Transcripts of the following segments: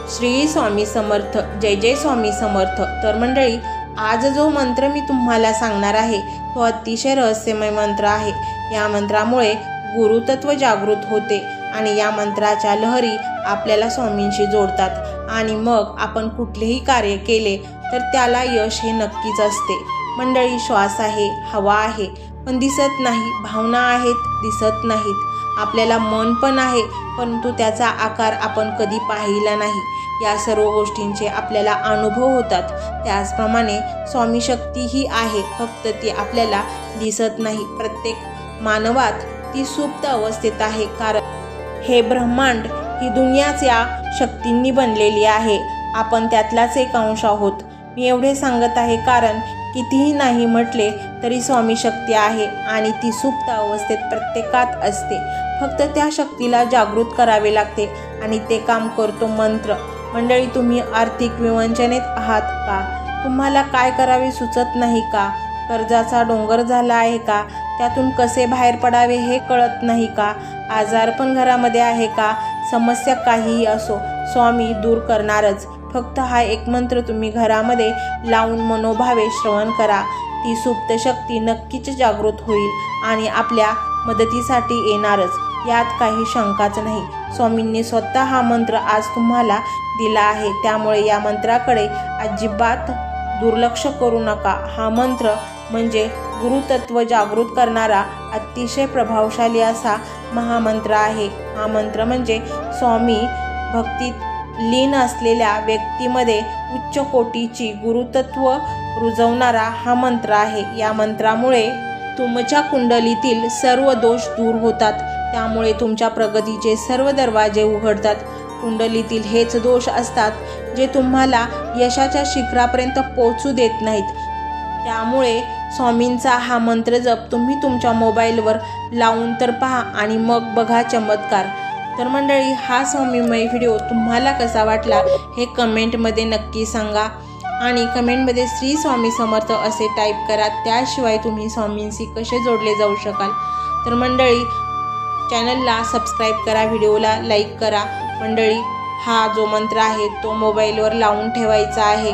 श्री स्वामी समर्थ. जय जय स्वामी समर्थ. तर मंडळी, आज जो मंत्र मी तुम्हाला सांगणार आहे तो अतिशय रहस्यमय मंत्र आहे. या मंत्रामुळे गुरुतत्व जागृत होते आणि या मंत्राच्या लहरी आपल्याला स्वामींशी जोडतात आणि मग आपण कुठलेही कार्य केले तर त्याला यश हे नक्कीच असते. मंडळी, श्वास आहे, हवा आहे पण दिसत नाही, भावना आहेत दिसत नाहीत, आपल्याला मन पण आहे परंतु त्याचा आकार आपण कधी पाहिला नाही. या सर्व गोष्टींचे आपल्याला अनुभव होतात. त्याचप्रमाणे स्वामी शक्ती ही आहे, फक्त ती आपल्याला दिसत नाही. प्रत्येक मानवात ती सुप्त अवस्थेत आहे, कारण हे ब्रह्मांड ही दुनियाच या शक्तींनी बनलेली आहे. आपण त्यातलाच एक अंश आहोत. मी एवढे सांगत आहे कारण कितीही नाही म्हटले तरी स्वामी शक्ती आहे आणि ती सुप्त अवस्थेत प्रत्येकात असते. फक्त त्या शक्तीला जागृत करावे लागते आणि ते काम करतो मंत्र. मंडळी, तुम्ही आर्थिक विवंचनेत आहात का? तुम्हाला काय करावे सुचत नाही का? कर्जाचा डोंगर झाला आहे का? त्यातून कसे बाहेर पडावे हे कळत नाही का? आजार पण घरामध्ये आहे का? समस्या काहीही असो, स्वामी दूर करणारच. फक्त हा एक मंत्र तुम्ही घरामध्ये लावून मनोभावे श्रवण करा. ती सुप्त शक्ती नक्कीच जागृत होईल आणि आपल्या मदतीसाठी येणारच, यात काही शंकाच नाही. स्वामींनी स्वतः हा मंत्र आज तुम्हाला दिला आहे, त्यामुळे या मंत्राकडे अजिबात दुर्लक्ष करू नका. हा मंत्र म्हणजे गुरुतत्व जागृत करणारा अतिशय प्रभावशाली असा महामंत्र आहे. हा मंत्र म्हणजे स्वामी भक्तीत लीन असलेल्या व्यक्तीमध्ये उच्च कोटीची गुरुतत्व रुजवणारा हा मंत्र आहे. या मंत्रामुळे तुमच्या कुंडलीतील सर्व दोष दूर होतात, त्यामुळे तुमच्या प्रगतीचे सर्व दरवाजे उघडतात. कुंडलीतील हेच दोष असतात जे तुम्हाला यशाच्या शिखरापर्यंत पोहोचू देत नाहीत. त्यामुळे स्वामींचा हा मंत्र जप तुम्ही तुमच्या मोबाईलवर लावून तर पहा आणि मग बघा चमत्कार. तर मंडळी, हा स्वामीमय व्हिडिओ तुम्हाला कसा वाटला हे कमेंटमध्ये नक्की सांगा आणि कमेंटमध्ये श्री स्वामी समर्थ असे टाईप करा. त्याशिवाय तुम्ही स्वामींशी कसे जोडले जाऊ शकाल. तर मंडळी, चॅनलला सबस्क्राईब करा, व्हिडिओला लाईक करा. मंडळी, हा जो मंत्र आहे तो मोबाईलवर लावून ठेवायचा आहे.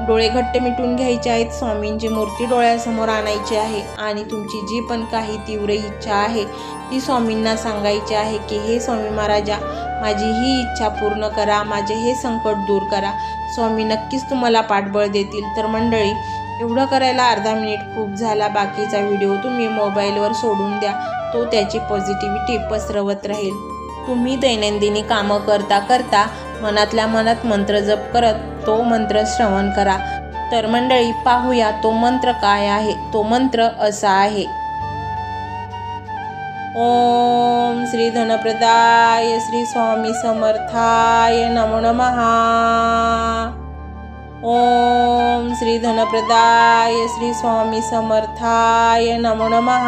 डोळे घट्ट मिटून घ्यायचे आहेत. स्वामींची मूर्ती डोळ्यासमोर आणायची आहे आणि तुमची जी पण काही तीव्र इच्छा आहे ती स्वामींना सांगायची आहे की हे स्वामी महाराजा, माझी ही इच्छा पूर्ण करा, माझे हे संकट दूर करा. स्वामी नक्कीच तुम्हाला पाठबळ देतील. तर मंडळी, एवढं करायला अर्धा मिनिट खूप झाला. बाकीचा व्हिडिओ तुम्ही मोबाईलवर सोडून द्या, तो त्याची पॉझिटिव्हिटी पसरवत राहील. तुम्ही दैनंदिनी कामं करता करता मनातल्या मनात मंत्र जप करत तो मंत्र श्रवण करा. तर मंडळी, पाहूया तो मंत्र काय आहे. तो मंत्र असा आहे: ओम श्री धनप्रदाय श्री स्वामी समर्थाय नमो नमः. ओम श्री धनप्रदाय श्री स्वामी समर्थाय नमो नमः.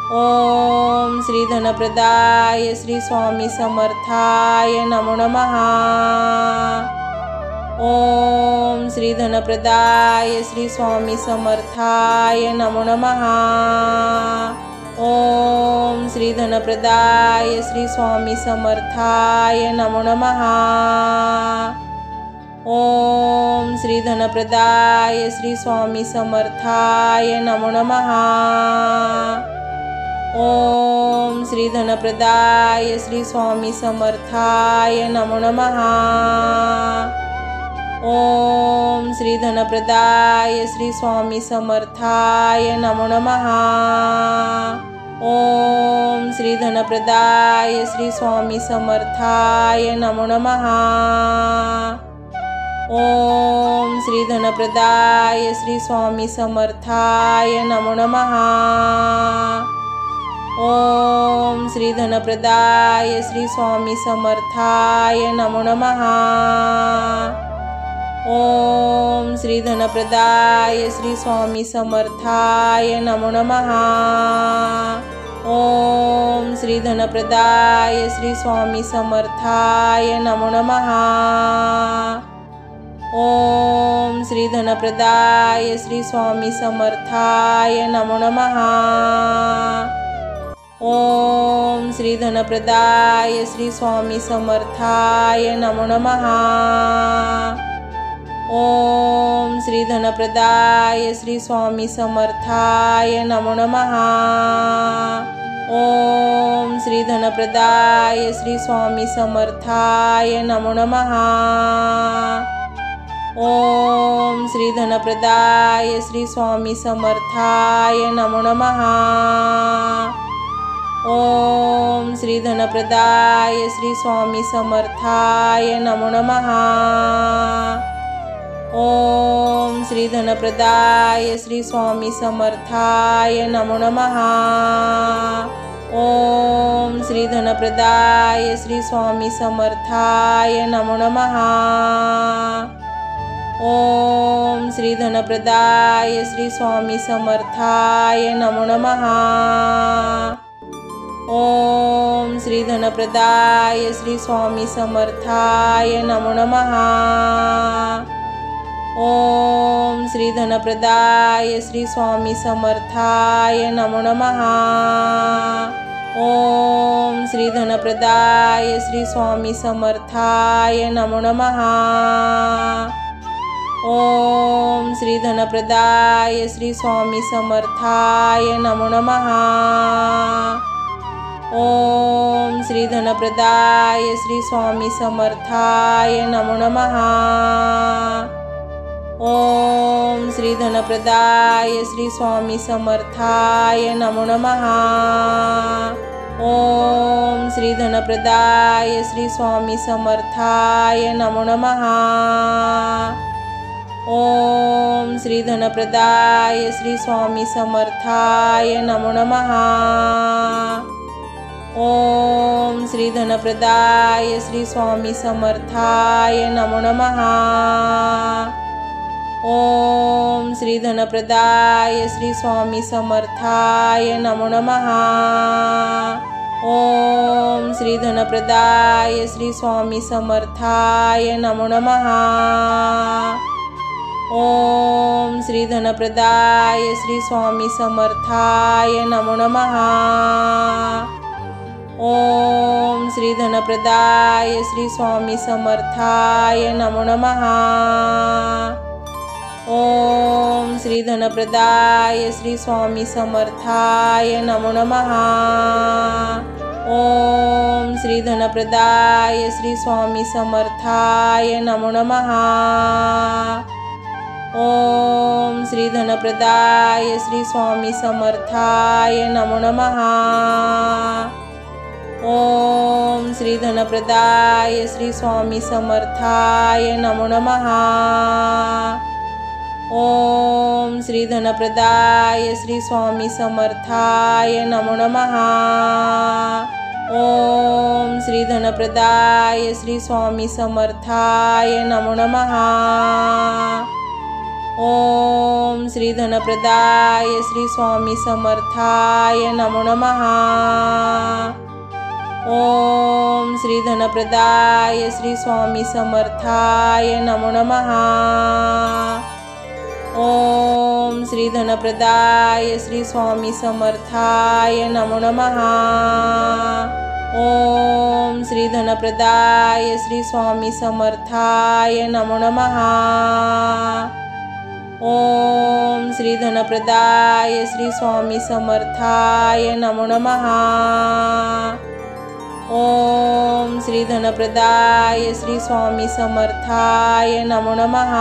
ओम श्री धनप्रदाय श्री स्वामी समर्थाय नमो नमः. ओम श्री धनप्रदाय श्री स्वामी समर्थाय नमो नमः. ओम श्री धनप्रदाय श्री स्वामी समर्थाय नमो नमः. ओम श्री धनप्रदाय श्री स्वामी समर्थाय नमो नमः. ओम श्री धनप्रदाय श्री स्वामी समर्थाय नमो नमः. ओम श्री धनप्रदाय श्री स्वामी समर्थाय नमो नमः. ओम श्री धनप्रदाय श्री स्वामी समर्थाय नमो नमः. ओम श्री धनप्रदाय श्री स्वामी समर्थाय नमो नमः. ओम श्री धनप्रदाय श्री स्वामी समर्थाय नमो नमः. ओम श्री धनप्रदाय श्री स्वामी समर्थाय नमो नमः. ओम श्री धनप्रदाय श्री स्वामी समर्थाय नमो नमः. ओम श्री धनप्रदाय श्री स्वामी समर्थाय नमो नमः. ओम श्री धनप्रदाय श्री स्वामी समर्थाय नमो नमः। ओम श्री धनप्रदाय श्री स्वामी समर्थाय नमो नमः। ओम श्री धनप्रदाय श्री स्वामी समर्थाय नमो नमः। ओम श्री धनप्रदाय श्री स्वामी समर्थाय नमो नमः। ओम श्री धनप्रदाय श्री स्वामी समर्थाय नमो नमः। ओम श्री धनप्रदाय श्री स्वामी समर्थाय नमो नमः। ओम श्री धनप्रदाय श्री स्वामी समर्थाय नमो नमः। ओम श्री धनप्रदाय श्री स्वामी समर्थाय नमो नमः। ओम श्री धनप्रदाय श्री स्वामी समर्थाय नमो नमः। ओम श्री धनप्रदाय श्री स्वामी समर्थाय नमो नमः। ओम श्री धनप्रदाय श्री स्वामी समर्थाय नमो नमः। ओम श्री धनप्रदाय श्री स्वामी समर्थाय नमो नमः। ओम श्री धनप्रदाय श्री स्वामी समर्थाय नमो नमः। ओम श्री धनप्रदाय श्री स्वामी समर्थाय नमो नमः। ओम श्री धनप्रदाय श्री स्वामी समर्थाय नमो नमः। ओम श्री धनप्रदाय श्री स्वामी समर्थाय नमो नमः। ओम श्री धनप्रदाय श्री स्वामी समर्थाय नमो नमः। ओम श्री धनप्रदाय श्री स्वामी समर्थाय नमो नमः। ओम श्री धनप्रदाय श्री स्वामी समर्थाय नमो नमः। ओम श्री धनप्रदाय श्री स्वामी समर्थाय नमो नमः। ओम श्री धनप्रदाय श्री स्वामी समर्थाय नमो नमः। ओम श्री धनप्रदाय श्री स्वामी समर्थाय नमो नमः। ओम श्री धनप्रदाय श्री स्वामी समर्थाय नमो नमः। ओम श्री धनप्रदाय श्री स्वामी समर्थाय नमो नमः। ओम श्री धनप्रदाय श्री स्वामी समर्थाय नमो नमः। ओम श्री धनप्रदाय श्री स्वामी समर्थाय नमो नमः। ओम श्री धनप्रदाय श्री स्वामी समर्थाय नमो नमः। ओम श्री धनप्रदाय श्री स्वामी समर्थाय नमो नमः। ओम श्री धनप्रदाय श्री स्वामी समर्थाय नमो नमः। ओम श्री धनप्रदाय श्री स्वामी समर्थाय नमो नमः। ओम श्री धनप्रदाय श्री स्वामी समर्थाय नमो नमः। ओम श्री धनप्रदाय श्री स्वामी समर्थाय नमो नमः। ओम श्री धनप्रदाय श्री स्वामी समर्थाय नमो नमः।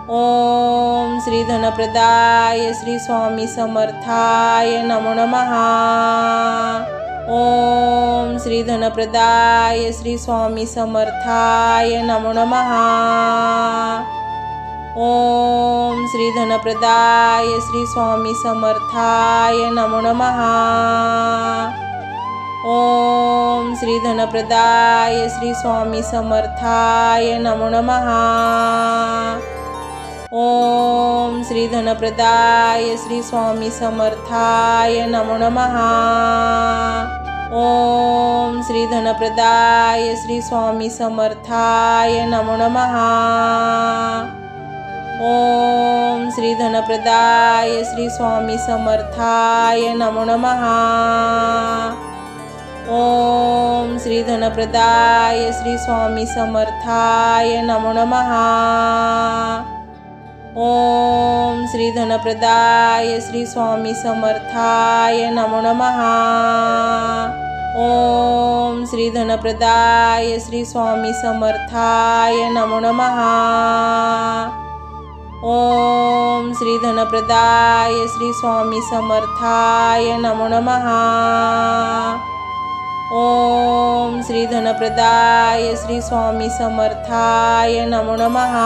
ओम श्री धनप्रदाय श्री स्वामी समर्थाय नमो नमः। ओम श्री धनप्रदाय श्री स्वामी समर्थाय नमो नमः। ओम श्री धनप्रदाय श्री स्वामी समर्थाय नमो नमः। ओम श्री धनप्रदाय श्री स्वामी समर्थाय नमो नमः। ओम श्री धनप्रदाय श्री स्वामी समर्थाय नमो नमः। ओम श्री धनप्रदाय श्री स्वामी समर्थाय नमो नमः। ओम श्री धनप्रदाय श्री स्वामी समर्थाय नमो नमः। ओम श्री धनप्रदाय श्री स्वामी समर्थाय नमो नमः। ओम श्री धनप्रदाय श्री स्वामी समर्थाय नमो नमः। ओम श्री धनप्रदाय श्री स्वामी समर्थाय नमो नमः। ओम श्री धनप्रदाय श्री स्वामी समर्थाय नमो नमः। ओम श्री धनप्रदाय श्री स्वामी समर्थाय नमो नमः।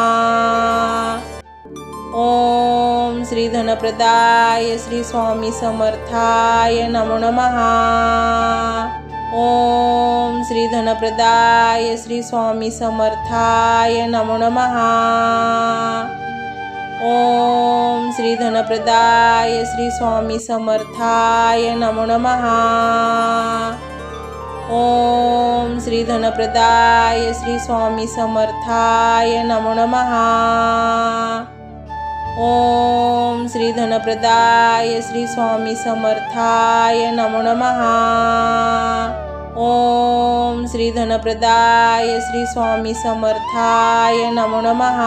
ओम श्री धनप्रदाय श्री स्वामी समर्थाय नमो नमः। ओम श्री धनप्रदाय श्री स्वामी समर्थाय नमो नमः। ओम श्री धनप्रदाय श्री स्वामी समर्थाय नमो नमः। ओम श्री धनप्रदाय श्री स्वामी समर्थाय नमो नमः। ओम श्री धनप्रदाय श्री स्वामी समर्थाय नमो नमः। ओम श्री धनप्रदाय श्री स्वामी समर्थाय नमो नमः।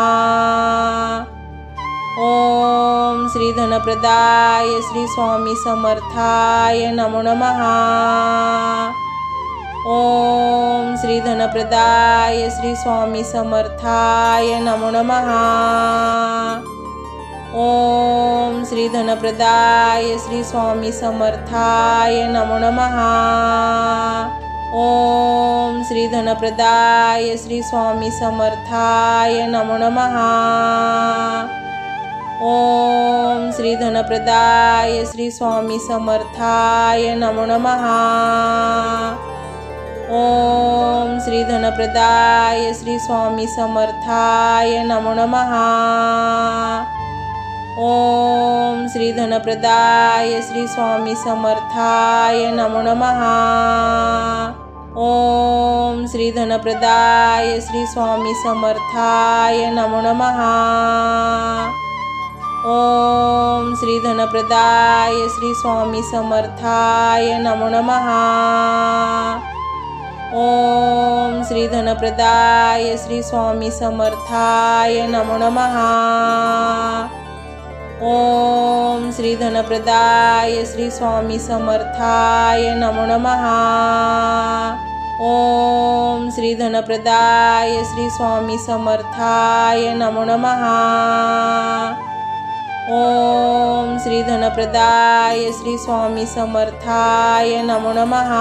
ओम श्री धनप्रदाय श्री स्वामी समर्थाय नमो नमः। ओम श्री धनप्रदाय श्री स्वामी समर्थाय नमो नमः। ओम श्री धनप्रदाय श्री स्वामी समर्थाय नमो नमः। ओम श्री धनप्रदाय श्री स्वामी समर्थाय नमो नमः। ओम श्री धनप्रदाय श्री स्वामी समर्थाय नमो नमः। ओम श्री धनप्रदाय श्री स्वामी समर्थाय नमो नमः। ओम श्री धनप्रदाय श्री स्वामी समर्थाय नमो नमः। ओम श्री धनप्रदाय श्री स्वामी समर्थाय नमो नमः। ओम श्री धनप्रदाय श्री स्वामी समर्थाय नमो नमः। ओम श्री धनप्रदाय श्री स्वामी समर्थाय नमो नमः। ओम श्री धनप्रदाय श्री स्वामी समर्थाय नमो नमः। ओम श्री धनप्रदाय श्री स्वामी समर्थाय नमो नमः। ओम श्री धनप्रदाय श्री स्वामी समर्थाय नमो नमः।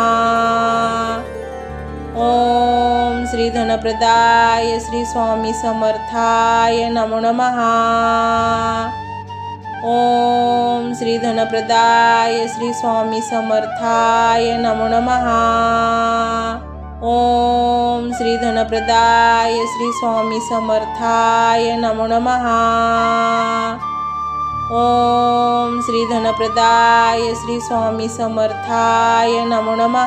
ओम श्री धनप्रदाय श्री स्वामी समर्थाय नमो नमः। ओम श्री धनप्रदाय श्री स्वामी समर्थाय नमो नमः। ओम श्री धनप्रदाय श्री स्वामी समर्थाय नमो नमः। ओम श्री धनप्रदाय श्री स्वामी समर्थाय नमो नमः।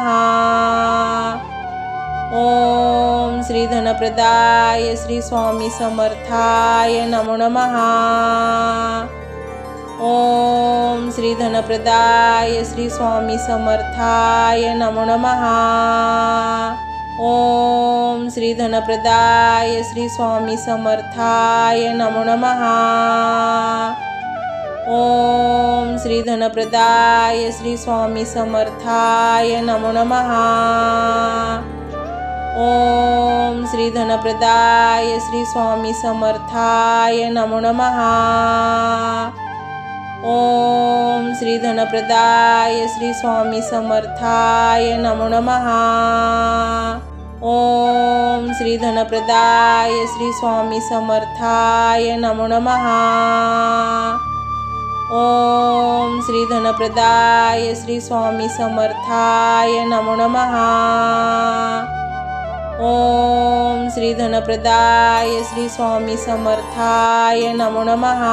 ओम श्री धनप्रदाय श्री स्वामी समर्थाय नमो नमः। ओम श्री धनप्रदाय श्री स्वामी समर्थाय नमो नमः। ओम श्री धनप्रदाय श्री स्वामी समर्थाय नमो नमः। ओम श्री धनप्रदाय श्री स्वामी समर्थाय नमो नमः। ओम श्री धनप्रदाय श्री स्वामी समर्थाय नमो नमः। ओम श्री धनप्रदाय श्री स्वामी समर्थाय नमो नमः। ओम श्री धनप्रदाय श्री स्वामी समर्थाय नमो नमः। ओम श्री धनप्रदाय श्री स्वामी समर्थाय नमो नमः। ओम श्री धनप्रदाय श्री स्वामी समर्थाय नमो नमः।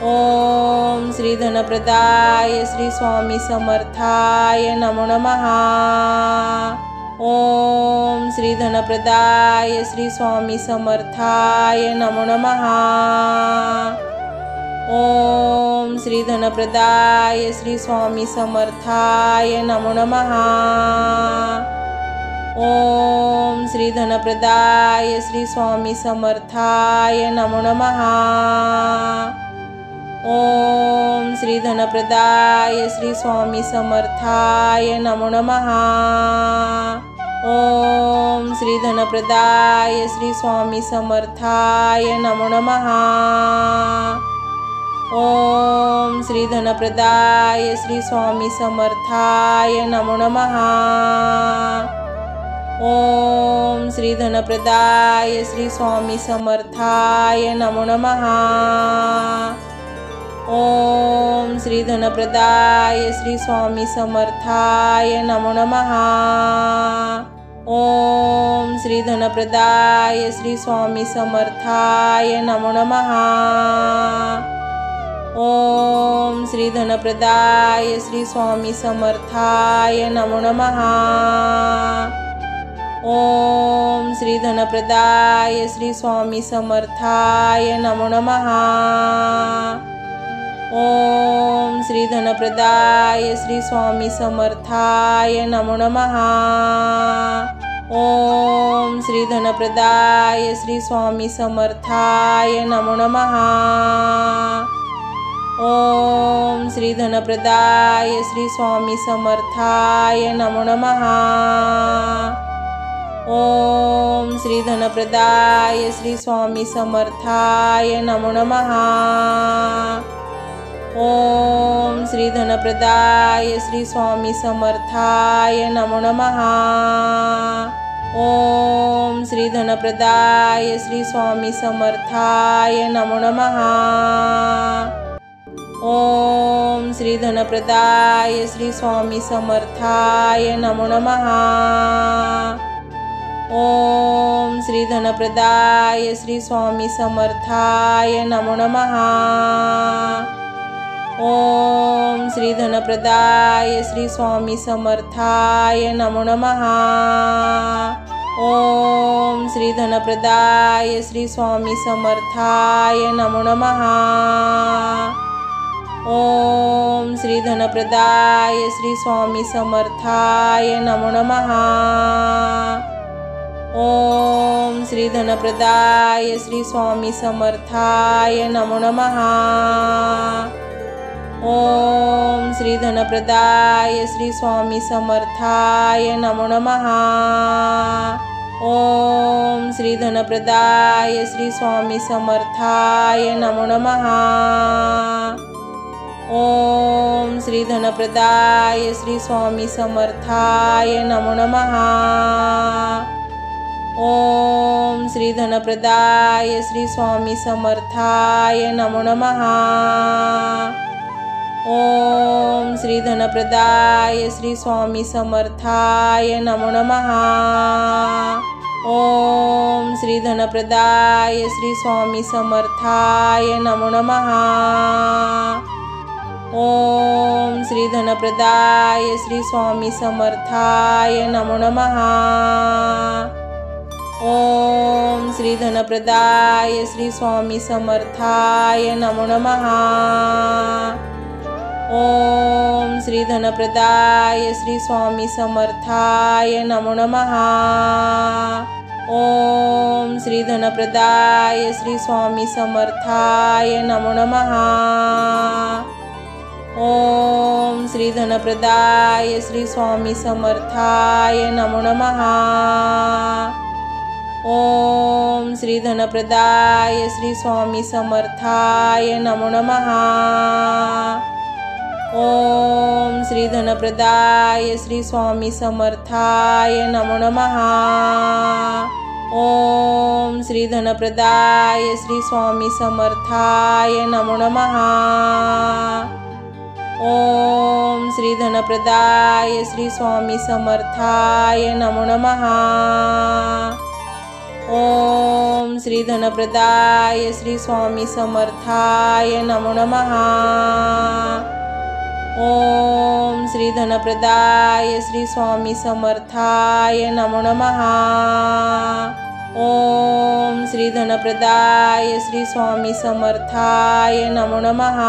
ओम श्री धनप्रदाय श्री स्वामी समर्थाय नमो नमः। ओम श्री धनप्रदाय श्री स्वामी समर्थाय नमो नमः। ओम श्री धनप्रदाय श्री स्वामी समर्थाय नमो नमः। ओम श्री धनप्रदाय श्री स्वामी समर्थाय नमो नमः। ओम श्री धनप्रदाय श्री स्वामी समर्थाय नमो नमः। ओम श्री धनप्रदाय श्री स्वामी समर्थाय नमो नमः। ओम श्री धनप्रदाय श्री स्वामी समर्थाय नमो नमः। ओम श्री धनप्रदाय श्री स्वामी समर्थाय नमो नमः। ओम श्री धनप्रदाय श्री स्वामी समर्थाय नमो नमः। ओम श्री धनप्रदाय श्री स्वामी समर्थाय नमो नमः। ओम श्री धनप्रदाय श्री स्वामी समर्थाय नमो नमः। ओम श्री धनप्रदाय श्री स्वामी समर्थाय नमो नमः। ओम श्री धनप्रदाय श्री स्वामी समर्थाय नमो नमः। ओम श्री धनप्रदाय श्री स्वामी समर्थाय नमो नमः। ओम श्री धनप्रदाय श्री स्वामी समर्थाय नमो नमः। ओम श्री धनप्रदाय श्री स्वामी समर्थाय नमो नमः। ओम श्री धनप्रदाय श्री स्वामी समर्थाय नमो नमः। ओम श्री धनप्रदाय श्री स्वामी समर्थाय नमो नमः। ओम श्री धनप्रदाय श्री स्वामी समर्थाय नमो नमः। ओम श्री धनप्रदाय श्री स्वामी समर्थाय नमो नमः। ओम श्री धनप्रदाय श्री स्वामी समर्थाय नमो नमः। ओम श्री धनप्रदाय श्री स्वामी समर्थाय नमो नमः। ओम श्री धनप्रदाय श्री स्वामी समर्थाय नमो नमः। ओम श्री धनप्रदाय श्री स्वामी समर्थाय नमो नमः। ओम श्री धनप्रदाय श्री स्वामी समर्थाय नमो नमः। ओम श्री धनप्रदाय श्री स्वामी समर्थाय नमो नमः। ओम श्री धनप्रदाय श्री स्वामी समर्थाय नमो नमः। ओम श्री धनप्रदाय श्री स्वामी समर्थाय नमो नमः। ओम श्री धनप्रदाय श्री स्वामी समर्थाय नमो नमः। ओम श्री धनप्रदाय श्री स्वामी समर्थाय नमो नमः। ओम श्री धनप्रदाय श्री स्वामी समर्थाय नमो नमः। ओम श्री धनप्रदाय श्री स्वामी समर्थाय नमो नमः। ओम श्री धनप्रदाय श्री स्वामी समर्थाय नमो नमः। ओम श्री धनप्रदाय श्री स्वामी समर्थाय नमो नमः। ओम श्री धनप्रदाय श्री स्वामी समर्थाय नमो नमः। ओम श्री धनप्रदाय श्री स्वामी समर्थाय नमो नमः। ओम श्री धनप्रदाय श्री स्वामी समर्थाय नमो नमः। ओम श्री धनप्रदाय श्री स्वामी समर्थाय नमो नमः। ओम श्री धनप्रदाय श्री स्वामी समर्थाय नमो नमः। ओम श्री धनप्रदाय श्री स्वामी समर्थाय नमो नमः। ओम श्री धनप्रदाय श्री स्वामी समर्थाय नमो नमः। ओम श्री धनप्रदाय श्री स्वामी समर्थाय नमो नमः।